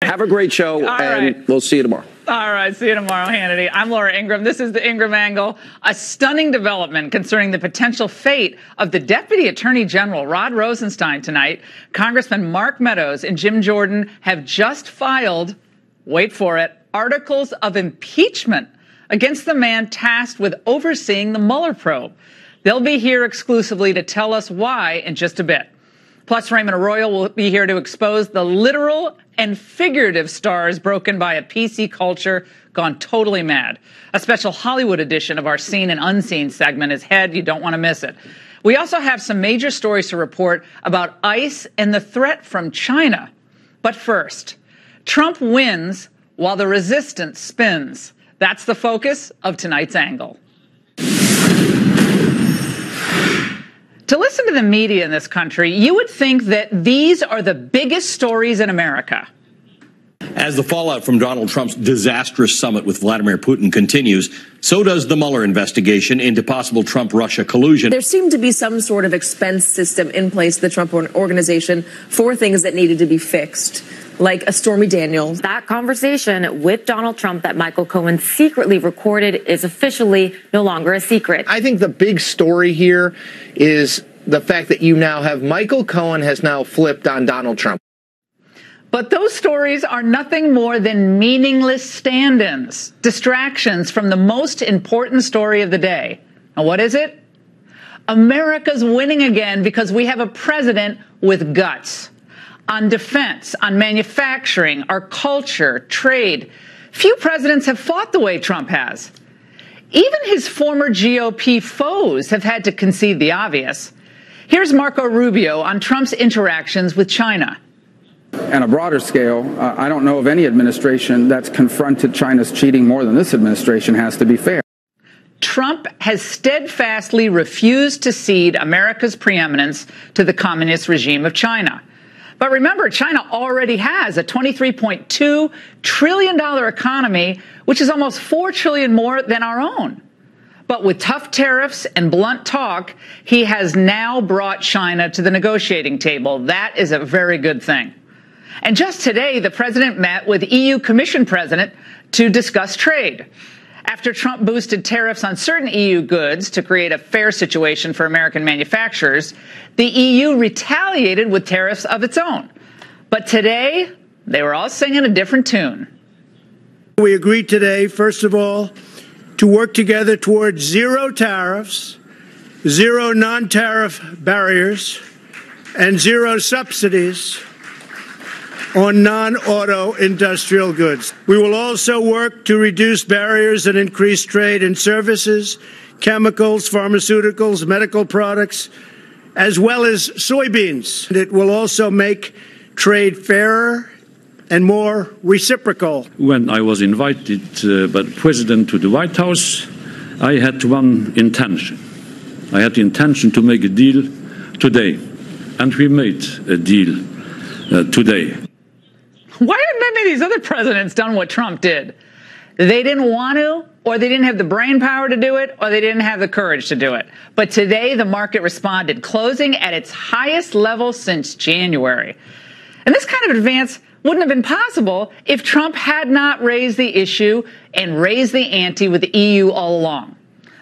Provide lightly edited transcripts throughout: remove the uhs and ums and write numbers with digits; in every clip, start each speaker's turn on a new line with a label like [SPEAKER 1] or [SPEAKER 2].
[SPEAKER 1] Have a great show, and we'll see you tomorrow.
[SPEAKER 2] All right, see you tomorrow, Hannity. I'm Laura Ingraham. This is the Ingraham Angle. A stunning development concerning the potential fate of the Deputy Attorney General, Rod Rosenstein, tonight. Congressman Mark Meadows and Jim Jordan have just filed, wait for it, articles of impeachment against the man tasked with overseeing the Mueller probe. They'll be here exclusively to tell us why in just a bit. Plus, Raymond Arroyo will be here to expose the literal and figurative stars broken by a PC culture gone totally mad. A special Hollywood edition of our Seen and Unseen segment is ahead. You don't want to miss it. We also have some major stories to report about ICE and the threat from China. But first, Trump wins while the resistance spins. That's the focus of tonight's angle. To listen to the media in this country, you would think that these are the biggest stories in America.
[SPEAKER 3] As the fallout from Donald Trump's disastrous summit with Vladimir Putin continues, so does the Mueller investigation into possible Trump-Russia collusion.
[SPEAKER 4] There seemed to be some sort of expense system in place, the Trump organization, for things that needed to be fixed, like a Stormy Daniels.
[SPEAKER 5] That conversation with Donald Trump that Michael Cohen secretly recorded is officially no longer a secret.
[SPEAKER 6] I think the big story here is the fact that you now have Michael Cohen has now flipped on Donald Trump.
[SPEAKER 2] But those stories are nothing more than meaningless stand-ins, distractions from the most important story of the day. And what is it? America's winning again because we have a president with guts. On defense, on manufacturing, our culture, trade. Few presidents have fought the way Trump has. Even his former GOP foes have had to concede the obvious. Here's Marco Rubio on Trump's interactions with China.
[SPEAKER 7] On a broader scale, I don't know of any administration that's confronted China's cheating more than this administration has, to be fair.
[SPEAKER 2] Trump has steadfastly refused to cede America's preeminence to the communist regime of China. But remember, China already has a $23.2 trillion economy, which is almost $4 trillion more than our own. But with tough tariffs and blunt talk, he has now brought China to the negotiating table. That is a very good thing. And just today, the president met with EU Commission President to discuss trade. After Trump boosted tariffs on certain EU goods to create a fair situation for American manufacturers, the EU retaliated with tariffs of its own. But today, they were all singing a different tune.
[SPEAKER 8] We agreed today, first of all, to work together towards zero tariffs, zero non-tariff barriers, and zero subsidies on non-auto industrial goods. We will also work to reduce barriers and increase trade in services, chemicals, pharmaceuticals, medical products, as well as soybeans. It will also make trade fairer and more reciprocal.
[SPEAKER 9] When I was invited by the president to the White House, I had one intention. I had the intention to make a deal today, and we made a deal today.
[SPEAKER 2] Why haven't any of these other presidents done what Trump did? They didn't want to, or they didn't have the brain power to do it, or they didn't have the courage to do it. But today, the market responded, closing at its highest level since January. And this kind of advance wouldn't have been possible if Trump had not raised the issue and raised the ante with the EU all along.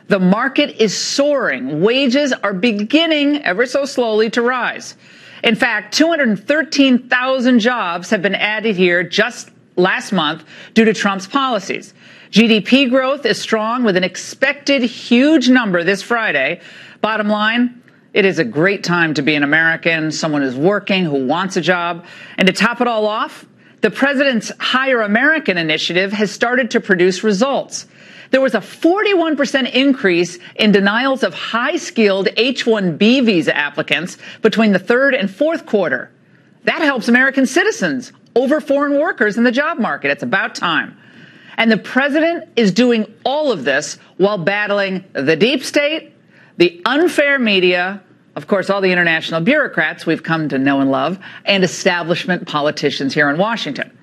[SPEAKER 2] The market is soaring. Wages are beginning, ever so slowly, to rise. In fact, 213,000 jobs have been added here just last month due to Trump's policies. GDP growth is strong with an expected huge number this Friday. Bottom line, it is a great time to be an American, someone who's working, who wants a job. And to top it all off, the president's Hire American initiative has started to produce results. There was a 41% increase in denials of high-skilled H-1B visa applicants between the third and fourth quarter. That helps American citizens over foreign workers in the job market. It's about time. And the president is doing all of this while battling the deep state, the unfair media, of course, all the international bureaucrats we've come to know and love, and establishment politicians here in Washington.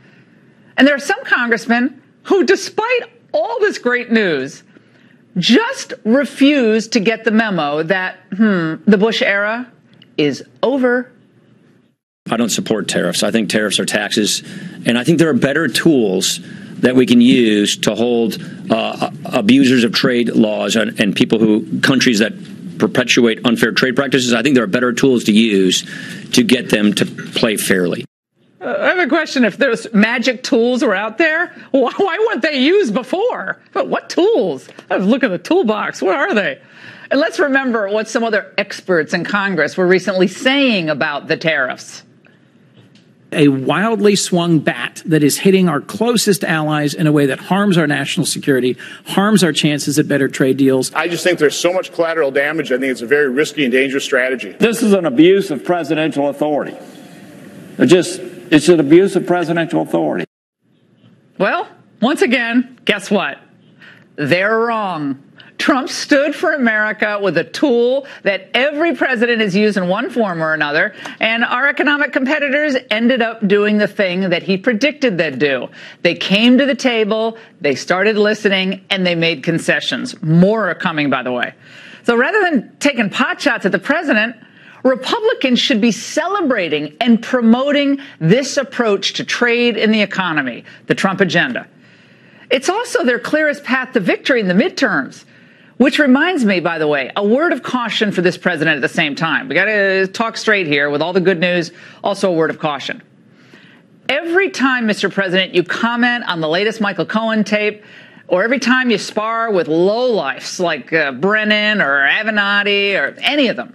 [SPEAKER 2] And there are some congressmen who, despite all this great news, just refuse to get the memo that, the Bush era is over.
[SPEAKER 10] I don't support tariffs. I think tariffs are taxes And I think there are better tools that we can use to hold abusers of trade laws and countries that perpetuate unfair trade practices. I think there are better tools to use to get them to play fairly.
[SPEAKER 2] I have a question. If those magic tools were out there, why weren't they used before? But what tools? I was looking at the toolbox. What are they? And let's remember what some other experts in Congress were recently saying about the tariffs.
[SPEAKER 11] A wildly swung bat that is hitting our closest allies in a way that harms our national security, harms our chances at better trade deals.
[SPEAKER 12] I just think there's so much collateral damage. I think it's a very risky and dangerous strategy.
[SPEAKER 13] This is an abuse of presidential authority. It's an abuse of presidential authority.
[SPEAKER 2] Well, once again, guess what? They're wrong. Trump stood for America with a tool that every president has used in one form or another, and our economic competitors ended up doing the thing that he predicted they'd do. They came to the table, they started listening, and they made concessions. More are coming, by the way. So rather than taking potshots at the president, Republicans should be celebrating and promoting this approach to trade and the economy, the Trump agenda. It's also their clearest path to victory in the midterms. Which reminds me, by the way, a word of caution for this president at the same time. We got to talk straight here with all the good news, also a word of caution. Every time, Mr. President, you comment on the latest Michael Cohen tape, or every time you spar with lowlifes like Brennan or Avenatti or any of them,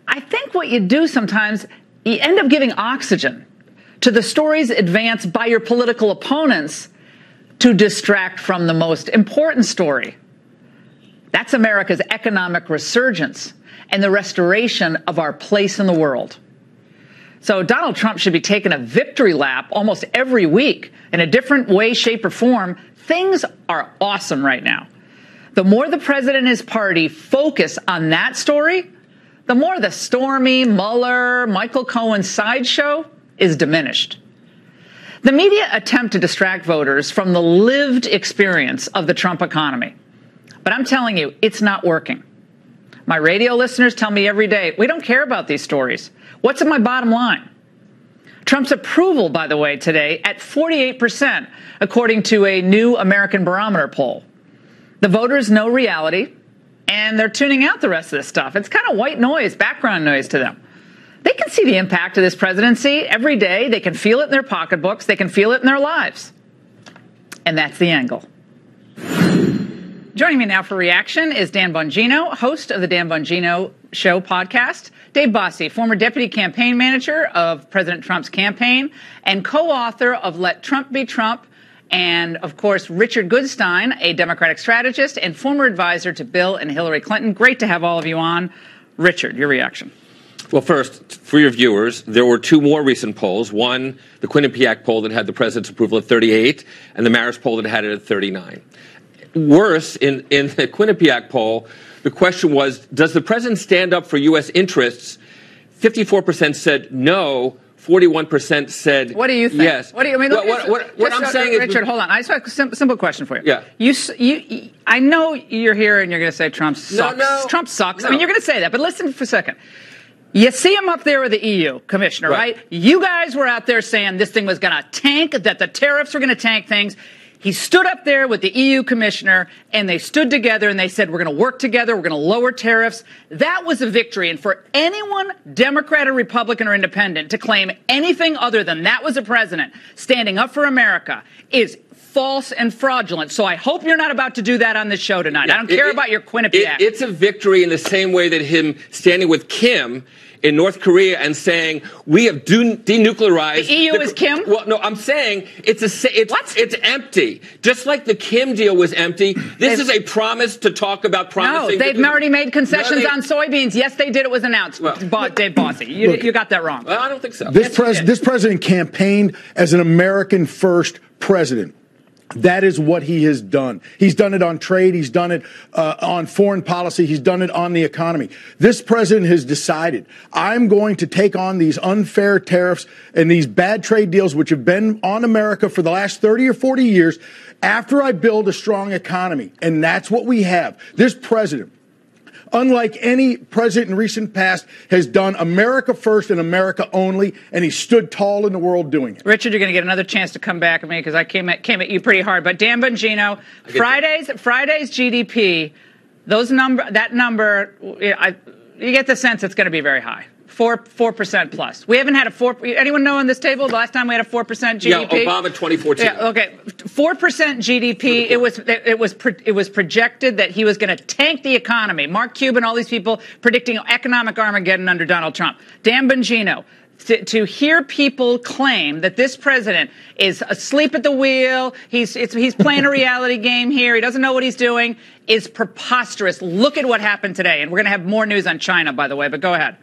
[SPEAKER 2] I think what you do sometimes, you end up giving oxygen to the stories advanced by your political opponents to distract from the most important story. That's America's economic resurgence and the restoration of our place in the world. So Donald Trump should be taking a victory lap almost every week in a different way, shape, or form. Things are awesome right now. The more the president and his party focus on that story, the more the Stormy, Mueller, Michael Cohen sideshow is diminished. The media attempt to distract voters from the lived experience of the Trump economy. But I'm telling you, it's not working. My radio listeners tell me every day, we don't care about these stories. What's in my bottom line? Trump's approval, by the way, today at 48%, according to a new American Barometer poll. The voters know reality, and they're tuning out the rest of this stuff. It's kind of white noise, background noise to them. They can see the impact of this presidency every day. They can feel it in their pocketbooks. They can feel it in their lives. And that's the angle. Joining me now for reaction is Dan Bongino, host of the Dan Bongino Show podcast. Dave Bossie, former deputy campaign manager of President Trump's campaign and co-author of Let Trump Be Trump. And, of course, Richard Goodstein, a Democratic strategist and former advisor to Bill and Hillary Clinton. Great to have all of you on. Richard, your reaction.
[SPEAKER 1] Well, first, for your viewers, there were two more recent polls. One, the Quinnipiac poll that had the president's approval at 38, and the Marist poll that had it at 39. Worse, in the Quinnipiac poll, the question was, does the president stand up for U.S. interests? 54% said no. 41% said yes.
[SPEAKER 2] What do you think?
[SPEAKER 1] Yes.
[SPEAKER 2] What do you I mean?
[SPEAKER 1] What I'm saying is,
[SPEAKER 2] Richard, hold on. I just have a simple question for you.
[SPEAKER 1] Yeah.
[SPEAKER 2] You, I know you're here and you're going to say Trump sucks. No. Trump sucks.
[SPEAKER 1] No.
[SPEAKER 2] I mean, you're going to say that, but listen for a second. You see him up there with the EU commissioner, right? You guys were out there saying this thing was going to tank, that the tariffs were going to tank things. He stood up there with the EU commissioner, and they stood together, and they said, we're going to work together, we're going to lower tariffs. That was a victory. And for anyone, Democrat or Republican or independent, to claim anything other than that was a president standing up for America is false and fraudulent. So I hope you're not about to do that on this show tonight. Yeah, I don't care about your Quinnipiac.
[SPEAKER 1] It's a victory in the same way that him standing with Kim in North Korea and saying we have denuclearized.
[SPEAKER 2] The EU is Kim?
[SPEAKER 1] Well, no, I'm saying it's empty. Just like the Kim deal was empty, this is a promise to talk about promising.
[SPEAKER 2] No, they've already made concessions on soybeans. Yes, they did. It was announced. Dave Bossie, you got that wrong.
[SPEAKER 1] Well, I don't think so.
[SPEAKER 14] This president campaigned as an American first president. That is what he has done. He's done it on trade. He's done it on foreign policy. He's done it on the economy. This president has decided, I'm going to take on these unfair tariffs and these bad trade deals which have been on America for the last 30 or 40 years after I build a strong economy. And that's what we have. This president, unlike any president in recent past, has done America first and America only, and he stood tall in the world doing it.
[SPEAKER 2] Richard, you're going to get another chance to come back at me because I came at you pretty hard. But Dan Bongino, Friday's GDP, that number, you get the sense it's going to be very high. 4% plus. We haven't had a 4. Anyone know on this table the last time we had a 4% GDP?
[SPEAKER 1] Yeah, Obama 2014.
[SPEAKER 2] Yeah, okay, 4% GDP. It was projected that he was going to tank the economy. Mark Cuban, all these people predicting economic Armageddon under Donald Trump. Dan Bongino. To hear people claim that this president is asleep at the wheel, he's playing a reality game here, he doesn't know what he's doing, is preposterous. Look at what happened today, and we're going to have more news on China, by the way. But go ahead.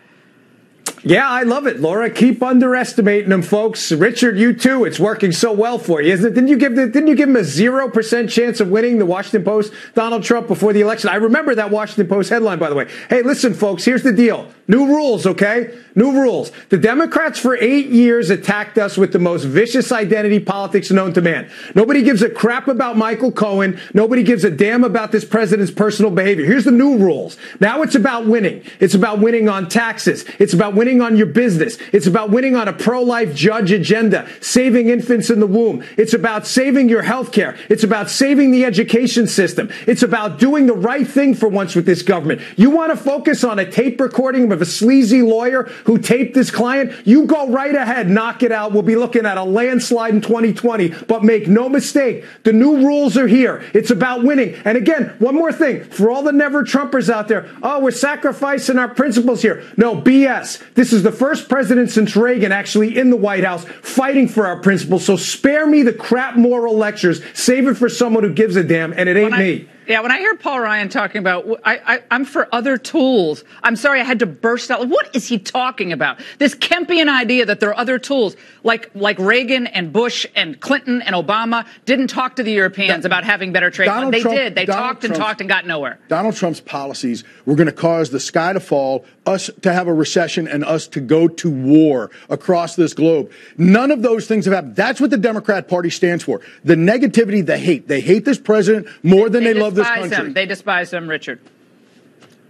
[SPEAKER 15] Yeah, I love it, Laura. Keep underestimating them, folks. Richard, you too. It's working so well for you, isn't it? Didn't you give him a 0% chance of winning the Washington Post, Donald Trump, before the election? I remember that Washington Post headline, by the way. Hey, listen, folks, here's the deal. New rules, okay? New rules. The Democrats for 8 years attacked us with the most vicious identity politics known to man. Nobody gives a crap about Michael Cohen. Nobody gives a damn about this president's personal behavior. Here's the new rules. Now it's about winning. It's about winning on taxes. It's about winning on your business. It's about winning on a pro-life judge agenda, saving infants in the womb. It's about saving your health care. It's about saving the education system. It's about doing the right thing for once with this government. You want to focus on a tape recording of a sleazy lawyer who taped this client? You go right ahead, knock it out. We'll be looking at a landslide in 2020, but make no mistake, the new rules are here. It's about winning. And again, one more thing, for all the never-Trumpers out there, oh, we're sacrificing our principles here. No, BS. This is the first president since Reagan actually in the White House fighting for our principles. So spare me the crap moral lectures. Save it for someone who gives a damn, and it ain't me.
[SPEAKER 2] Yeah, when I hear Paul Ryan talking about, I'm for other tools. I'm sorry, I had to burst out. What is he talking about? This Kempian idea that there are other tools, like Reagan and Bush and Clinton and Obama didn't talk to the Europeans about having better trade. They did. They talked and talked and got nowhere.
[SPEAKER 14] Donald Trump's policies were going to cause the sky to fall, us to have a recession, and us to go to war across this globe. None of those things have happened. That's what the Democrat Party stands for. The negativity, the hate. They hate this president more than they love this country.
[SPEAKER 2] They despise him, Richard.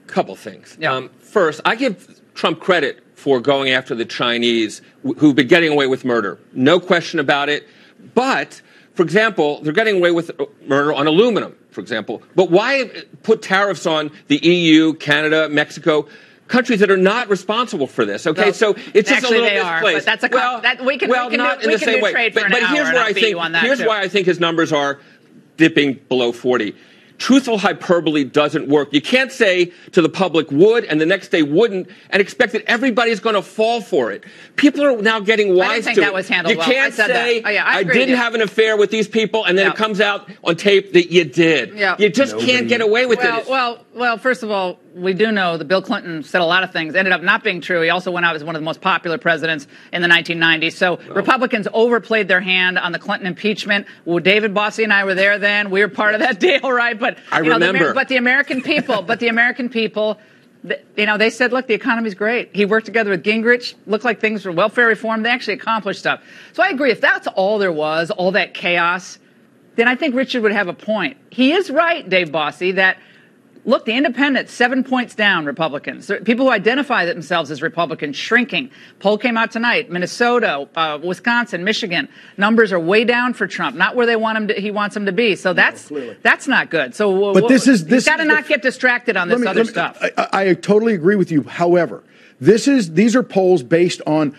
[SPEAKER 1] Couple things. Yeah. First, I give Trump credit for going after the Chinese who've been getting away with murder. No question about it. But, for example, they're getting away with murder on aluminum, for example. But why put tariffs on the EU, Canada, Mexico, countries that are not responsible for this? Okay, so it's just a little misplaced.
[SPEAKER 2] But that's we can do trade for an hour.
[SPEAKER 1] But here's why I think his numbers are dipping below 40. Truthful hyperbole doesn't work. You can't say to the public would and the next day wouldn't and expect that everybody's going to fall for it. People are now getting wise to it.
[SPEAKER 2] I didn't think that was handled well.
[SPEAKER 1] You can't say, I didn't have an affair with these people, and then it comes out on tape that you did. Yeah. You just can't get away with it.
[SPEAKER 2] Well, first of all, we do know that Bill Clinton said a lot of things, ended up not being true. He also went out as one of the most popular presidents in the 1990s. So Republicans overplayed their hand on the Clinton impeachment. Well, David Bossie and I were there then. We were part of that deal, right? But
[SPEAKER 1] I remember.
[SPEAKER 2] But the American people, they said, look, the economy's great. He worked together with Gingrich. Looked like things were welfare reform. They actually accomplished stuff. So I agree. If that's all there was, all that chaos, then I think Richard would have a point. He is right, Dave Bossie, that look, the independents, 7 points down, Republicans. People who identify themselves as Republicans, shrinking. Poll came out tonight. Minnesota, Wisconsin, Michigan. Numbers are way down for Trump, not where he wants them to be. So that's not good. So
[SPEAKER 14] but
[SPEAKER 2] you've got to not get distracted on this other stuff.
[SPEAKER 14] I totally agree with you. However, these are polls based on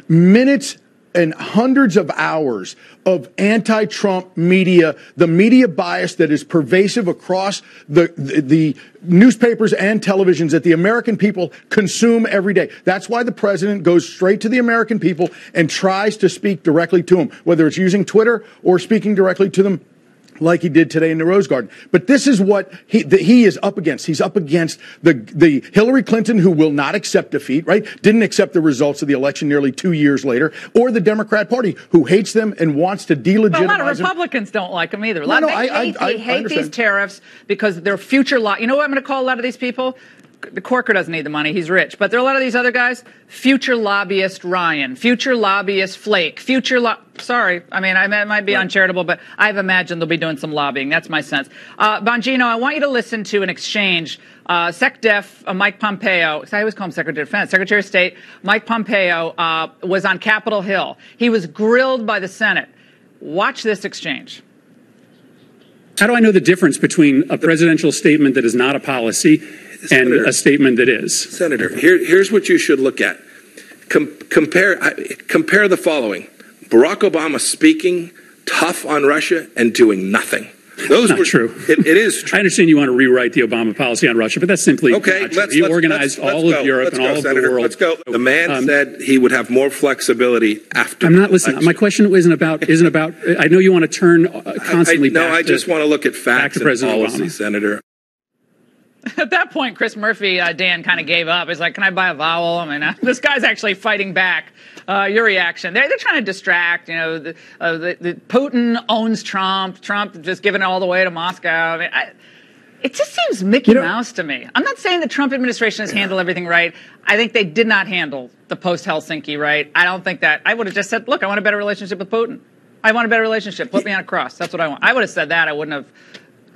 [SPEAKER 14] minutes and hundreds of hours of anti-Trump media, the media bias that is pervasive across the newspapers and televisions that the American people consume every day. That's why the president goes straight to the American people and tries to speak directly to them, whether it's using Twitter or speaking directly to them like he did today in the Rose Garden. But this is what he is up against. He's up against the Hillary Clinton, who will not accept defeat, right? Didn't accept the results of the election nearly 2 years later, or the Democrat Party, who hates them and wants to delegitimize them.
[SPEAKER 2] A lot of Republicans don't like them either. They hate these tariffs because they're future law. You know what I'm going to call a lot of these people? The Corker doesn't need the money. He's rich. But there are a lot of these other guys. Future lobbyist Ryan. Future lobbyist Flake. Sorry. I mean, it might be uncharitable, but I've imagined they'll be doing some lobbying. That's my sense. Bongino, I want you to listen to an exchange. SecDef Mike Pompeo, I always call him Secretary of Defense, Secretary of State Mike Pompeo was on Capitol Hill. He was grilled by the Senate. Watch this exchange.
[SPEAKER 16] How do I know the difference between a presidential statement that is not a policy and a statement that is?
[SPEAKER 17] Senator, here's what you should look at. Compare the following. Barack Obama speaking tough on Russia and doing nothing. Those were true. It is true.
[SPEAKER 16] I understand you want to rewrite the Obama policy on Russia, but that's simply not true. He organized all of Europe and all of the world.
[SPEAKER 17] Let's go. The man said he would have more flexibility after.
[SPEAKER 16] I'm not listening. My question isn't about. I know you want to turn constantly.
[SPEAKER 17] I just want to look at facts and policy, Senator.
[SPEAKER 2] At that point, Chris Murphy, Dan, kind of gave up. He's like, can I buy a vowel? I mean, this guy's actually fighting back. Your reaction. They're trying to distract. You know, Putin owns Trump. Trump just giving it all the way to Moscow. I mean, it just seems Mickey Mouse to me. I'm not saying the Trump administration has handled everything right. I think they did not handle the post-Helsinki right. I don't think that. I would have just said, look, I want a better relationship with Putin. I want a better relationship. Put me on a cross. That's what I want. I would have said that. I wouldn't have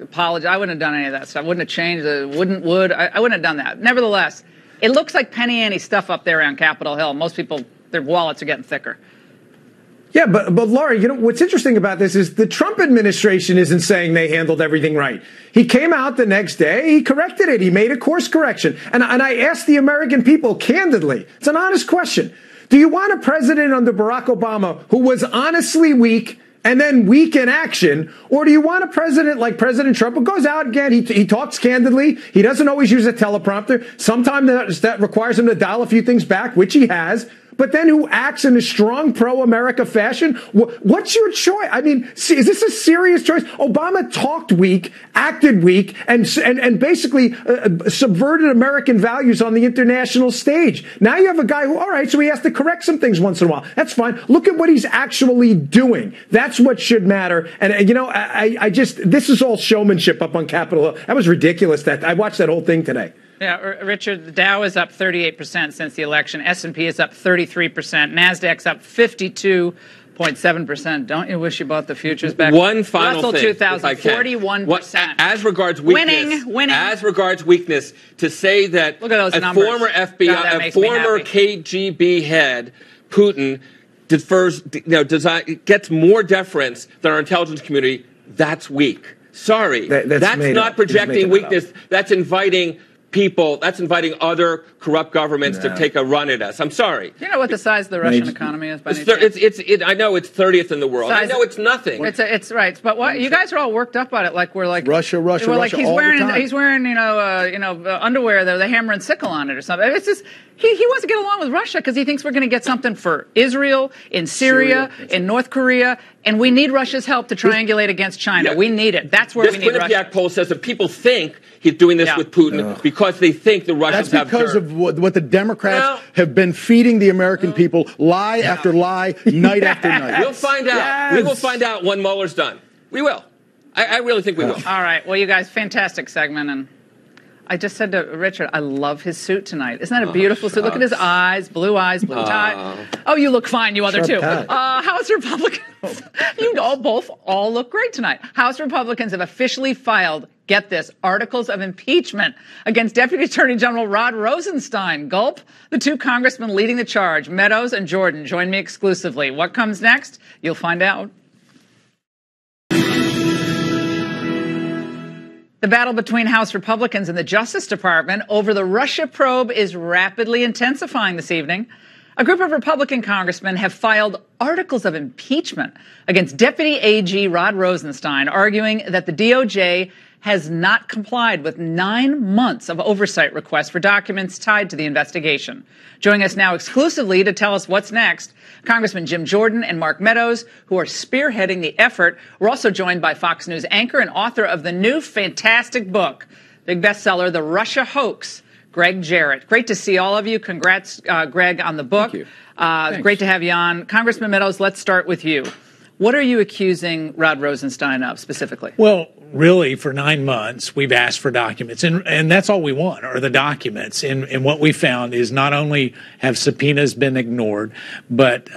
[SPEAKER 2] apologized. I wouldn't have done any of that stuff. I wouldn't have changed the would. I wouldn't have done that. Nevertheless, it looks like Penny Ante stuff up there on Capitol Hill. Most people, their wallets are getting thicker.
[SPEAKER 15] Yeah, but Laura, you know, what's interesting about this is the Trump administration isn't saying they handled everything right. He came out the next day, he corrected it, he made a course correction. And I asked the American people candidly, it's an honest question. Do you want a president under Barack Obama who was honestly weak and then weak in action? Or do you want a president like President Trump who goes out again, he talks candidly, he doesn't always use a teleprompter, sometimes that requires him to dial a few things back, which he has, but then who acts in a strong pro-America fashion? What's your choice? I mean, is this a serious choice? Obama talked weak, acted weak, and basically subverted American values on the international stage. Now you have a guy who, all right, so he has to correct some things once in a while. That's fine. Look at what he's actually doing. That's what should matter. And, you know, I just, this is all showmanship up on Capitol Hill. That was ridiculous. I watched that whole thing today.
[SPEAKER 2] Yeah, Richard, the Dow is up 38% since the election. S&P is up 33%. NASDAQ's up 52.7%. Don't you wish you bought the futures back?
[SPEAKER 1] One final
[SPEAKER 2] Russell
[SPEAKER 1] thing,
[SPEAKER 2] 2000, 41%.
[SPEAKER 1] As regards weakness,
[SPEAKER 2] winning.
[SPEAKER 1] As regards weakness, to say that
[SPEAKER 2] look at those
[SPEAKER 1] a
[SPEAKER 2] numbers.
[SPEAKER 1] former FBI, a former KGB head, Putin, gets more deference than our intelligence community, that's weak. Sorry. That's not projecting weakness. That's inviting people, that's inviting other corrupt governments to take a run at us. I'm sorry.
[SPEAKER 2] Do you know what the size of the Russian economy is?
[SPEAKER 1] I know it's 30th in the world. I know it's nothing.
[SPEAKER 2] It's right. But what you guys are all worked up on it, like we're like
[SPEAKER 14] Russia.
[SPEAKER 2] We're like
[SPEAKER 14] Russia
[SPEAKER 2] he's
[SPEAKER 14] all
[SPEAKER 2] wearing
[SPEAKER 14] the time.
[SPEAKER 2] he's wearing underwear though, the hammer and sickle on it or something. It's just he wants to get along with Russia because he thinks we're going to get something for Israel, in Syria, in North Korea, and we need Russia's help to triangulate against China. Yeah. We need it. That's where we need Russia.
[SPEAKER 1] This Quinnipiac poll says that people think he's doing this with Putin because they think the Russians have
[SPEAKER 14] That's because of what the Democrats have been feeding the American people, lie after lie, night after night.
[SPEAKER 1] We'll find out. Yes. We will find out when Mueller's done. We will. I really think we will.
[SPEAKER 2] All right. Well, you guys, fantastic segment. And I just said to Richard, I love his suit tonight. Isn't that a beautiful suit? Look at his eyes, blue tie. Oh, you look fine, you other two. House Republicans, you all look great tonight. House Republicans have officially filed, get this, articles of impeachment against Deputy Attorney General Rod Rosenstein. Gulp. The two congressmen leading the charge, Meadows and Jordan, join me exclusively. What comes next? You'll find out. The battle between House Republicans and the Justice Department over the Russia probe is rapidly intensifying this evening. A group of Republican congressmen have filed articles of impeachment against Deputy AG Rod Rosenstein, arguing that the DOJ has not complied with 9 months of oversight requests for documents tied to the investigation. Joining us now exclusively to tell us what's next, Congressman Jim Jordan and Mark Meadows, who are spearheading the effort. We're also joined by Fox News anchor and author of the new fantastic book, big bestseller, The Russia Hoax, Greg Jarrett. Great to see all of you. Congrats, Greg, on the book.
[SPEAKER 14] Thank you.
[SPEAKER 2] Great to have you on. Congressman Meadows, let's start with you. What are you accusing Rod Rosenstein of specifically?
[SPEAKER 11] Well, really, for 9 months, we've asked for documents, and that's all we want are the documents. And what we found is not only have subpoenas been ignored, but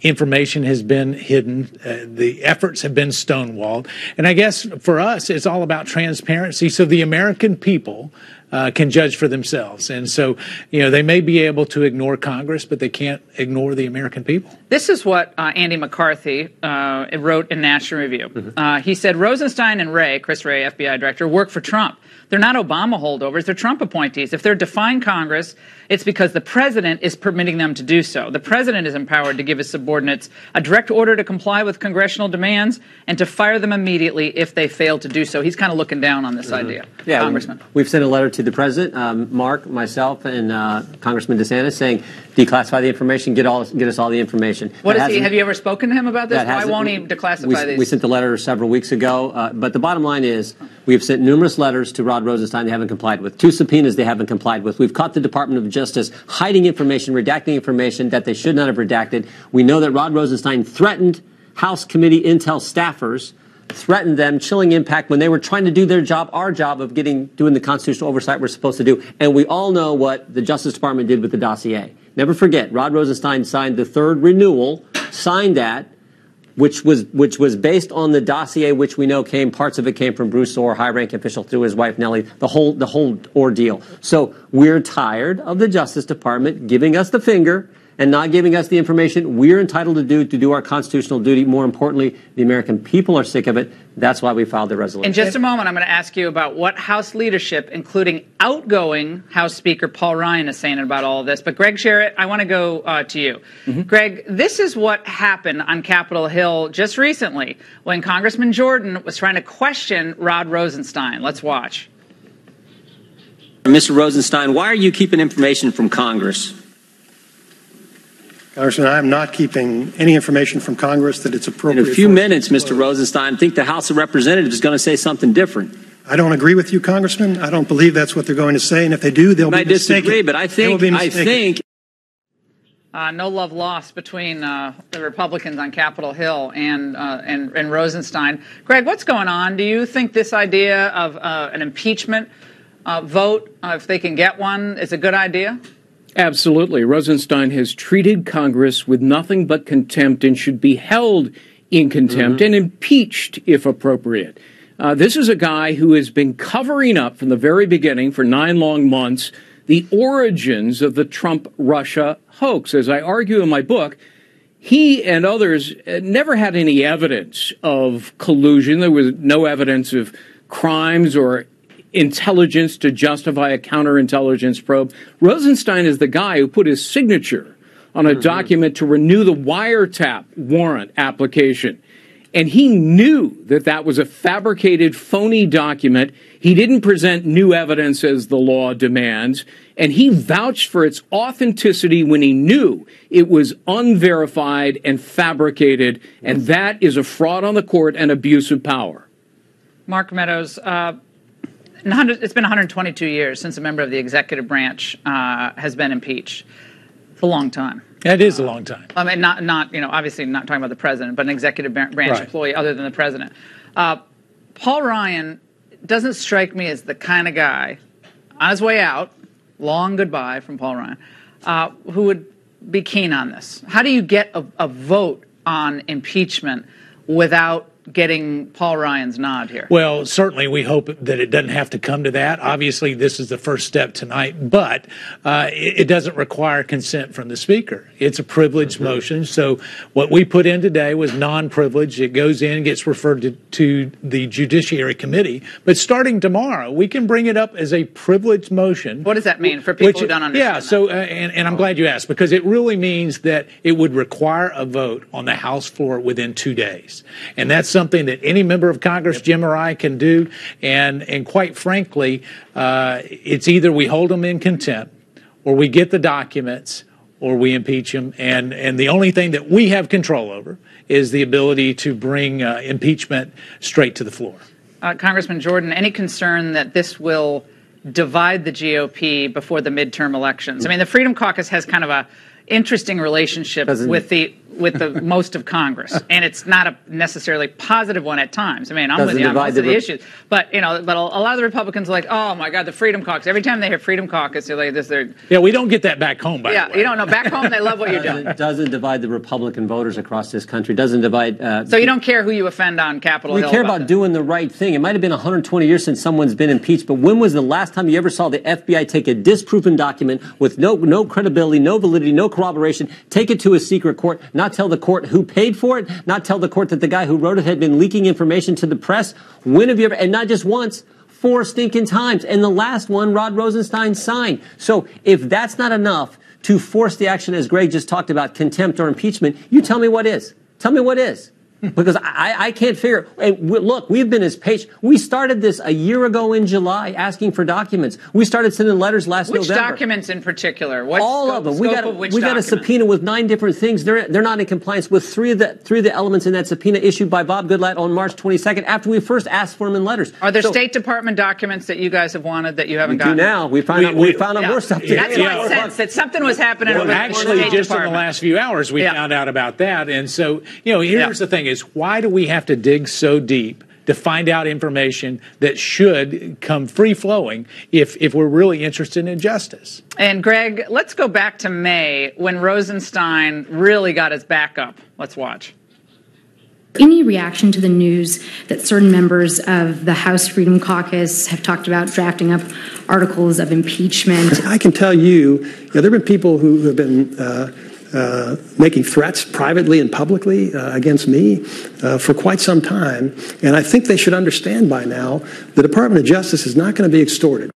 [SPEAKER 11] information has been hidden. The efforts have been stonewalled. And I guess for us, it's all about transparency so the American people can judge for themselves. And so, they may be able to ignore Congress, but they can't ignore the American people.
[SPEAKER 2] This is what Andy McCarthy wrote in National Review.
[SPEAKER 11] Mm-hmm.
[SPEAKER 2] He said, Rosenstein and Chris Wray, FBI director, work for Trump. They're not Obama holdovers. They're Trump appointees. If they're defying Congress, it's because the president is permitting them to do so. The president is empowered to give his subordinates a direct order to comply with congressional demands and to fire them immediately if they fail to do so. He's kind of looking down on this idea.
[SPEAKER 18] Yeah,
[SPEAKER 2] Congressman.
[SPEAKER 18] We've sent a letter to the president, Mark, myself, and Congressman DeSantis saying declassify the information, get us all the information.
[SPEAKER 2] What is he? Have you ever spoken to him about this? Why won't he declassify these?
[SPEAKER 18] We sent the letter several weeks ago, but the bottom line is we have sent numerous letters to Rod Rosenstein they haven't complied with. 2 subpoenas they haven't complied with. We've caught the Department of Justice hiding information, redacting information that they should not have redacted. We know that Rod Rosenstein threatened House Committee Intel staffers, threatened them, chilling impact when they were trying to do their job, our job of doing the constitutional oversight we're supposed to do. And we all know what the Justice Department did with the dossier. Never forget, Rod Rosenstein signed the 3rd renewal, signed that, which was based on the dossier, which we know parts of it came from Bruce Orr, high-ranking official, through his wife Nellie, the whole ordeal. So we're tired of the Justice Department giving us the finger and not giving us the information we're entitled to do our constitutional duty. More importantly, the American people are sick of it. That's why we filed the resolution.
[SPEAKER 2] In just a moment, I'm going to ask you about what House leadership, including outgoing House Speaker Paul Ryan, is saying about all of this. But Greg Sherritt, I want to go to you. Mm-hmm. Greg, this is what happened on Capitol Hill just recently when Congressman Jordan was trying to question Rod Rosenstein. Let's watch.
[SPEAKER 18] Mr. Rosenstein, why are you keeping information from Congress?
[SPEAKER 19] Congressman, I am not keeping any information from Congress that it's appropriate.
[SPEAKER 18] In a few minutes, Mr. Rosenstein, I think the House of Representatives is going to say something different.
[SPEAKER 19] I don't agree with you, Congressman. I don't believe that's what they're going to say, and if they do, they'll be mistaken.
[SPEAKER 18] I disagree, but I think
[SPEAKER 2] no love lost between the Republicans on Capitol Hill and Rosenstein. Greg, what's going on? Do you think this idea of an impeachment vote, if they can get one, is a good idea?
[SPEAKER 20] Absolutely. Rosenstein has treated Congress with nothing but contempt and should be held in contempt and impeached if appropriate. This is a guy who has been covering up from the very beginning for 9 long months the origins of the Trump-Russia hoax. As I argue in my book, he and others never had any evidence of collusion. There was no evidence of crimes or intelligence to justify a counterintelligence probe. Rosenstein is the guy who put his signature on a document to renew the wiretap warrant application. And he knew that that was a fabricated, phony document. He didn't present new evidence as the law demands. And he vouched for its authenticity when he knew it was unverified and fabricated. And that is a fraud on the court and abuse of power.
[SPEAKER 2] Mark Meadows, it's been 122 years since a member of the executive branch has been impeached. It's a long time.
[SPEAKER 11] That is a long time.
[SPEAKER 2] I mean, not obviously not talking about the president, but an executive branch employee other than the president. Paul Ryan doesn't strike me as the kind of guy, on his way out, long goodbye from Paul Ryan, who would be keen on this. How do you get a vote on impeachment without getting Paul Ryan's nod here?
[SPEAKER 11] Well, certainly we hope that it doesn't have to come to that. Obviously, this is the first step tonight, but it doesn't require consent from the Speaker. It's a privileged motion, so what we put in today was non-privileged. It goes in, gets referred to the Judiciary Committee, but starting tomorrow, we can bring it up as a privileged motion.
[SPEAKER 2] What does that mean for people who don't understand?
[SPEAKER 11] Yeah, so, and I'm glad you asked, because it really means that it would require a vote on the House floor within 2 days, and that's something that any member of Congress, Jim or I, can do. And quite frankly, it's either we hold them in contempt or we get the documents or we impeach them. And the only thing that we have control over is the ability to bring impeachment straight to the floor.
[SPEAKER 2] Congressman Jordan, any concern that this will divide the GOP before the midterm elections? I mean, the Freedom Caucus has kind of a interesting relationship with the with the most of Congress, and it's not a necessarily positive one at times. I mean, I'm with you on most of the issues, but a lot of the Republicans are like, oh my God, the Freedom Caucus. Every time they hear Freedom Caucus, they're like this.
[SPEAKER 11] Yeah, we don't get that back home. By the way.
[SPEAKER 2] You don't know. Back home, they love what you're doing.
[SPEAKER 18] It doesn't divide the Republican voters across this country. Doesn't divide.
[SPEAKER 2] So you don't care who you offend on Capitol Hill.
[SPEAKER 18] We care about doing the right thing. It might have been 120 years since someone's been impeached, but when was the last time you ever saw the FBI take a disproven document with no credibility, no validity, no corroboration, take it to a secret court, not tell the court who paid for it, not tell the court that the guy who wrote it had been leaking information to the press? When have you ever, and not just once, 4 stinking times, and the last one Rod Rosenstein signed. So if that's not enough to force the action, as Greg just talked about, contempt or impeachment, you tell me what is. Tell me what is. Because I can't figure. Look, we've been as patient. We started this a year ago in July, asking for documents. We started sending letters last November.
[SPEAKER 2] Which documents in particular?
[SPEAKER 18] All of them. We got a subpoena with 9 different things. They're not in compliance with three of the elements in that subpoena issued by Bob Goodlatte on March 22nd after we first asked for them in letters.
[SPEAKER 2] Are there State Department documents that you guys have wanted that you haven't gotten?
[SPEAKER 18] Now we found out more stuff today.
[SPEAKER 2] That's my sense that something was happening.
[SPEAKER 11] Well, actually, just in the last few hours, we found out about that. And so, here's the thing: is why do we have to dig so deep to find out information that should come free-flowing if we're really interested in justice?
[SPEAKER 2] And, Greg, let's go back to May when Rosenstein really got his back up. Let's watch.
[SPEAKER 21] Any reaction to the news that certain members of the House Freedom Caucus have talked about drafting up articles of impeachment?
[SPEAKER 19] I can tell you, there have been people who have been making threats privately and publicly against me for quite some time. And I think they should understand by now the Department of Justice is not going to be extorted.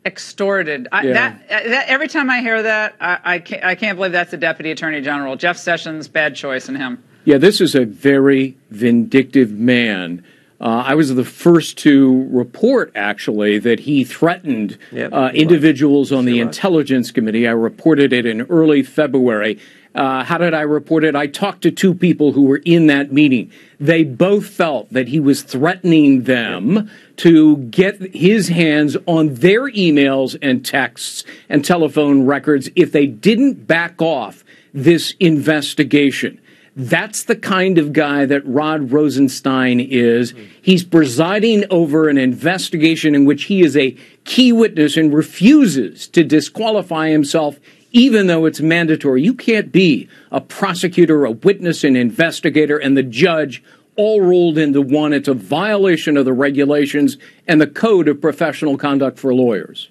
[SPEAKER 2] Extorted. Every time I hear that, I can't believe that's the Deputy Attorney General. Jeff Sessions, bad choice in him.
[SPEAKER 20] Yeah, this is a very vindictive man. I was the first to report, actually, that he threatened individuals on the Intelligence Committee. I reported it in early February. How did I report it? I talked to 2 people who were in that meeting. They both felt that he was threatening them to get his hands on their emails and texts and telephone records if they didn't back off this investigation. That's the kind of guy that Rod Rosenstein is. He's presiding over an investigation in which he is a key witness and refuses to disqualify himself, even though it's mandatory. You can't be a prosecutor, a witness, an investigator, and the judge all rolled into one. It's a violation of the regulations and the code of professional conduct for lawyers.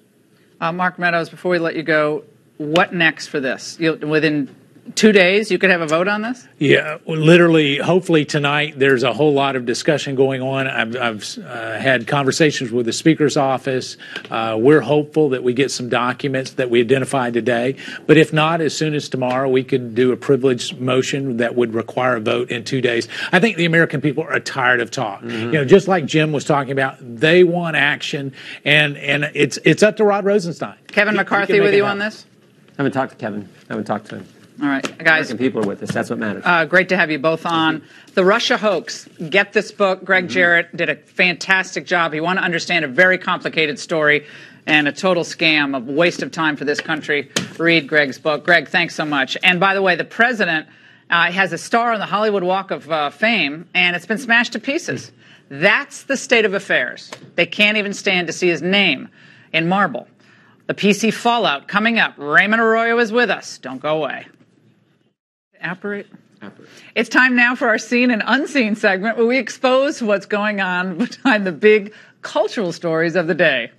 [SPEAKER 2] Mark Meadows, before we let you go, what next for this? Within 2 days, you could have a vote on this?
[SPEAKER 11] Yeah, literally, hopefully tonight there's a whole lot of discussion going on. I've had conversations with the Speaker's office. We're hopeful that we get some documents that we identified today. But if not, as soon as tomorrow, we could do a privileged motion that would require a vote in 2 days. I think the American people are tired of talk. Just like Jim was talking about, they want action, and it's up to Rod Rosenstein.
[SPEAKER 2] Kevin McCarthy with you on this?
[SPEAKER 18] I haven't talked to Kevin. I haven't talked to him.
[SPEAKER 2] All right, guys.
[SPEAKER 18] American people are with us. That's what matters.
[SPEAKER 2] Great to have you both on. The Russia hoax. Get this book. Greg Jarrett did a fantastic job. You want to understand a very complicated story and a total scam, a waste of time for this country. Read Greg's book. Greg, thanks so much. And by the way, the president has a star on the Hollywood Walk of Fame, and it's been smashed to pieces. That's the state of affairs. They can't even stand to see his name in marble. The PC fallout coming up. Raymond Arroyo is with us. Don't go away. Apparate. It's time now for our Seen and Unseen segment where we expose what's going on behind the big cultural stories of the day.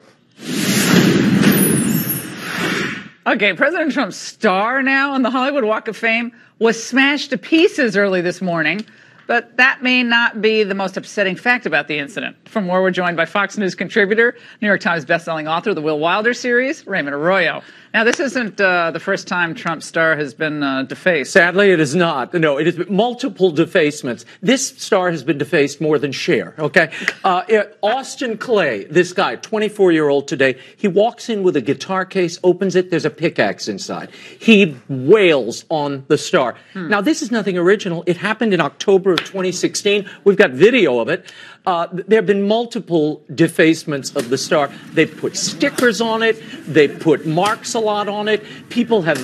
[SPEAKER 2] Okay, President Trump's star now on the Hollywood Walk of Fame was smashed to pieces early this morning, but that may not be the most upsetting fact about the incident. From where we're joined by Fox News contributor, New York Times bestselling author of the Will Wilder series, Raymond Arroyo. Now, this isn't the first time Trump's star has been defaced.
[SPEAKER 22] Sadly, it is not. No, it has been multiple defacements. This star has been defaced more than Cher, okay? Austin Clay, this guy, 24-year-old today, he walks in with a guitar case, opens it, there's a pickaxe inside. He wails on the star. Now, this is nothing original. It happened in October of 2016. We've got video of it. There have been multiple defacements of the star. They've put stickers on it. They've put marks a lot on it. People have,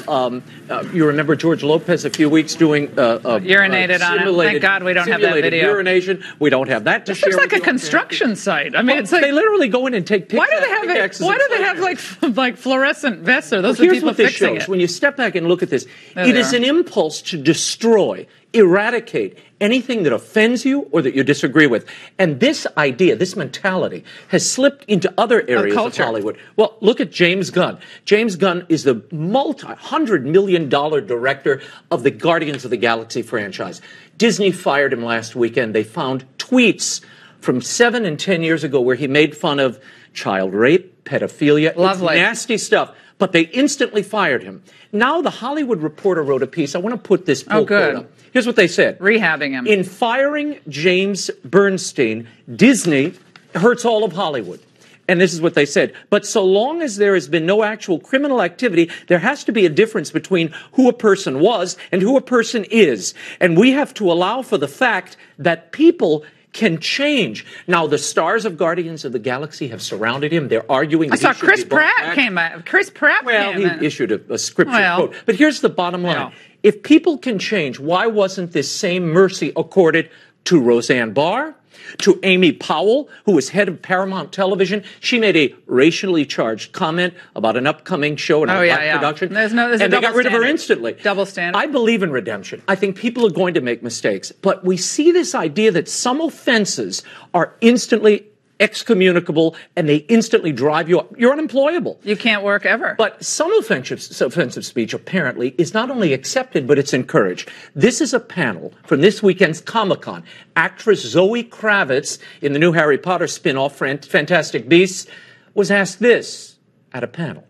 [SPEAKER 22] you remember George Lopez a few weeks doing
[SPEAKER 2] urinated on it. Thank God we don't have that video.
[SPEAKER 22] Urination. We don't have that to share.
[SPEAKER 2] It's like a construction site. I mean, it's like
[SPEAKER 22] they literally go in and take pictures.
[SPEAKER 2] Why do they have it? Why do they have like fluorescent vests? Or those are
[SPEAKER 22] here's
[SPEAKER 2] people
[SPEAKER 22] what this
[SPEAKER 2] fixing
[SPEAKER 22] shows.
[SPEAKER 2] it.
[SPEAKER 22] When you step back and look at this,
[SPEAKER 2] There
[SPEAKER 22] it
[SPEAKER 2] they
[SPEAKER 22] is
[SPEAKER 2] are.
[SPEAKER 22] an impulse to destroy, eradicate anything that offends you or that you disagree with. And this idea, this mentality, has slipped into other areas of Hollywood. Well, look at James Gunn. James Gunn is the multi-$100 million director of the Guardians of the Galaxy franchise. Disney fired him last weekend. They found tweets from 7 and 10 years ago where he made fun of child rape, pedophilia.
[SPEAKER 2] Lovely.
[SPEAKER 22] It's nasty stuff. But they instantly fired him. Now the Hollywood Reporter wrote a piece. I want to put this full quote up. Here's what they said.
[SPEAKER 2] Rehabbing him.
[SPEAKER 22] In firing James Bernstein, Disney hurts all of Hollywood. And this is what they said. But so long as there has been no actual criminal activity, there has to be a difference between who a person was and who a person is. And we have to allow for the fact that people can change. Now, the stars of Guardians of the Galaxy have surrounded him. They're arguing.
[SPEAKER 2] I saw Chris Pratt came out. Chris Pratt
[SPEAKER 22] Well,
[SPEAKER 2] came
[SPEAKER 22] he issued a scripture
[SPEAKER 2] Well,
[SPEAKER 22] quote. But here's the bottom line. If people can change, why wasn't this same mercy accorded to Roseanne Barr, to Amy Powell, who was head of Paramount Television? She made a racially charged comment about an upcoming show in a black production.
[SPEAKER 2] There's a
[SPEAKER 22] and they got
[SPEAKER 2] double
[SPEAKER 22] rid of her
[SPEAKER 2] standard.
[SPEAKER 22] instantly.
[SPEAKER 2] Double standard.
[SPEAKER 22] I believe in redemption. I think people are going to make mistakes. But we see this idea that some offenses are instantly excommunicable and they instantly drive you up. You're unemployable.
[SPEAKER 2] You can't work ever.
[SPEAKER 22] But some offensive speech apparently is not only accepted, but it's encouraged. This is a panel from this weekend's Comic-Con. Actress Zoe Kravitz in the new Harry Potter spin-off Fantastic Beasts was asked this at a panel.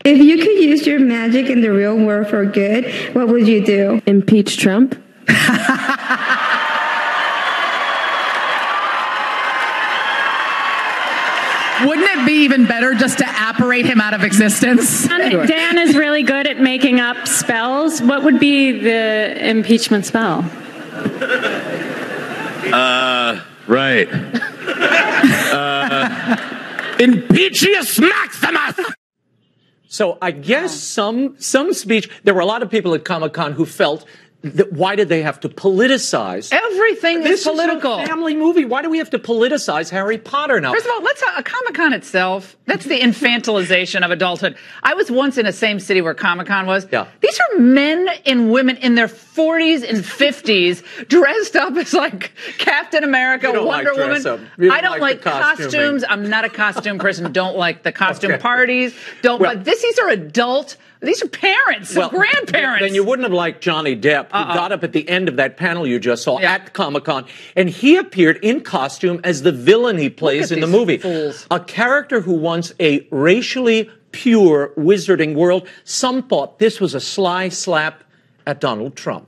[SPEAKER 3] If you could use your magic in the real world for good, what would you do?
[SPEAKER 4] Impeach Trump?
[SPEAKER 23] Wouldn't it be even better just to apparate him out of existence?
[SPEAKER 4] Dan is really good at making up spells. What would be the impeachment spell?
[SPEAKER 24] Right. Impeachius Maximus!
[SPEAKER 22] So I guess some speech, there were a lot of people at Comic-Con who felt that why did they have to politicize?
[SPEAKER 2] Everything is political.
[SPEAKER 22] This is a family movie. Why do we have to politicize Harry Potter now?
[SPEAKER 2] First of all, let's talk, Comic-Con itself, that's the infantilization of adulthood. I was once in the same city where Comic-Con was.
[SPEAKER 22] Yeah.
[SPEAKER 2] These are men and women in their 40s and 50s dressed up as like Captain America,
[SPEAKER 22] You don't
[SPEAKER 2] Wonder
[SPEAKER 22] like dress
[SPEAKER 2] Woman.
[SPEAKER 22] up. You don't
[SPEAKER 2] I don't
[SPEAKER 22] like
[SPEAKER 2] like
[SPEAKER 22] the costuming.
[SPEAKER 2] costumes. I'm not a costume person. Don't like the costume
[SPEAKER 22] Okay.
[SPEAKER 2] parties. But these are adult. These are parents, grandparents.
[SPEAKER 22] Then you wouldn't have liked Johnny Depp, who got up at the end of that panel you just saw at Comic-Con, and he appeared in costume as the villain he plays in the movie. A character who wants a racially pure wizarding world. Some thought this was a sly slap at Donald Trump.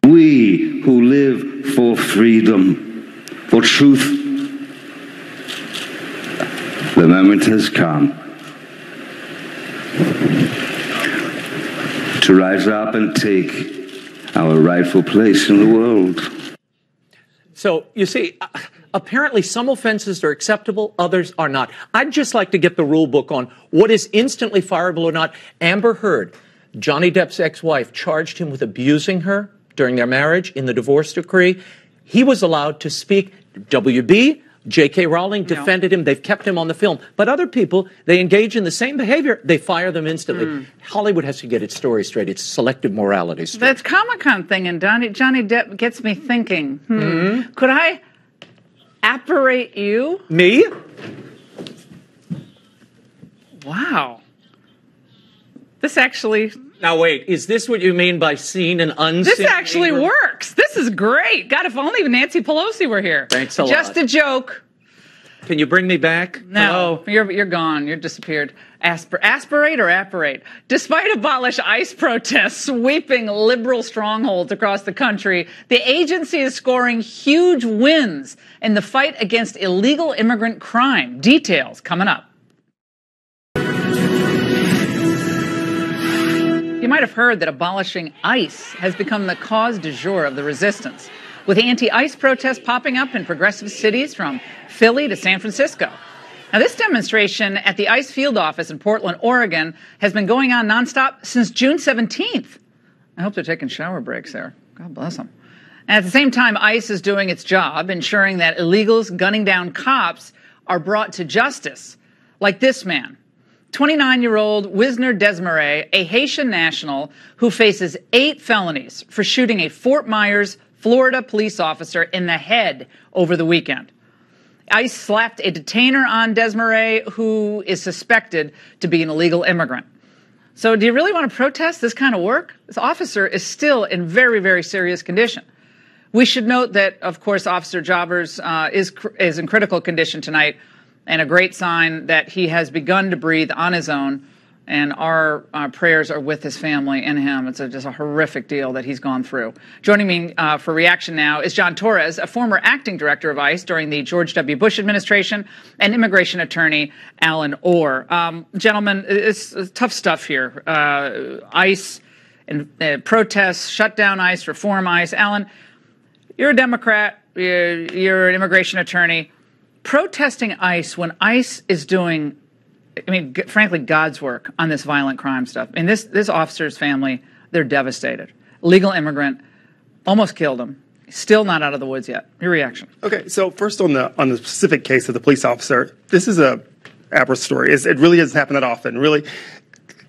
[SPEAKER 25] We who live for freedom, for truth, the moment has come to rise up and take our rightful place in the world.
[SPEAKER 22] So, you see, apparently some offenses are acceptable, others are not. I'd just like to get the rule book on what is instantly fireable or not. Amber Heard, Johnny Depp's ex-wife, charged him with abusing her during their marriage in the divorce decree. He was allowed to speak. WB, J.K. Rowling defended him. They've kept him on the film. But other people, they engage in the same behavior. They fire them instantly. Hollywood has to get its story straight. It's selective morality straight.
[SPEAKER 2] That Comic-Con thing and Johnny Depp gets me thinking, could I apparate you?
[SPEAKER 22] Me?
[SPEAKER 2] Wow. This actually...
[SPEAKER 22] Now, wait, is this what you mean by seen and unseen?
[SPEAKER 2] This actually works. This is great. God, if only Nancy Pelosi were here.
[SPEAKER 22] Thanks a lot.
[SPEAKER 2] Just a joke.
[SPEAKER 22] Can you bring me back?
[SPEAKER 2] No, you're gone. You're disappeared. Aspirate or apparate? Despite abolish ICE protests sweeping liberal strongholds across the country, the agency is scoring huge wins in the fight against illegal immigrant crime. Details coming up. You might have heard that abolishing ICE has become the cause du jour of the resistance, with anti-ICE protests popping up in progressive cities from Philly to San Francisco. Now, this demonstration at the ICE field office in Portland, Oregon, has been going on nonstop since June 17th. I hope they're taking shower breaks there. God bless them. And at the same time, ICE is doing its job, ensuring that illegals gunning down cops are brought to justice, like this man. 29-year-old Wisner Desmarais, a Haitian national who faces 8 felonies for shooting a Fort Myers, Florida police officer in the head over the weekend. ICE slapped a detainer on Desmarais, who is suspected to be an illegal immigrant. So do you really want to protest this kind of work? This officer is still in very, very serious condition. We should note that, of course, Officer Jobbers is in critical condition tonight, and a great sign that he has begun to breathe on his own, and our prayers are with his family and him. It's just a horrific deal that he's gone through. Joining me for reaction now is John Torres, a former acting director of ICE during the George W. Bush administration, and immigration attorney Alan Orr. Gentlemen, it's tough stuff here. ICE and protests, shut down ICE, reform ICE. Alan, you're a Democrat, you're an immigration attorney. Protesting ICE when ICE is doing, I mean, frankly, God's work on this violent crime stuff. And this officer's family, they're devastated. Legal immigrant, almost killed him. Still not out of the woods yet. Your reaction?
[SPEAKER 5] Okay, so first on the specific case of the police officer, this is a APRA story. It really doesn't happen that often. Really,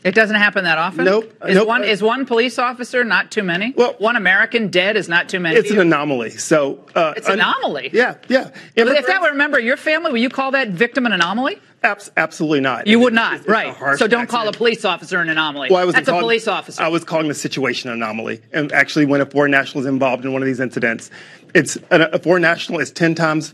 [SPEAKER 2] it doesn't happen that often?
[SPEAKER 5] Nope.
[SPEAKER 2] Is one police officer not too many? Well, one American dead is not too many?
[SPEAKER 5] It's an anomaly. So
[SPEAKER 2] it's an anomaly?
[SPEAKER 5] Yeah.
[SPEAKER 2] If that were, remember, your family, would you call that victim an anomaly?
[SPEAKER 5] Absolutely not.
[SPEAKER 2] You would not, right. So don't
[SPEAKER 5] accident.
[SPEAKER 2] Call a police officer an anomaly.
[SPEAKER 5] Well,
[SPEAKER 2] That's a police officer.
[SPEAKER 5] I was calling the situation an anomaly. And actually, when a foreign national is involved in one of these incidents, a foreign national is 10 times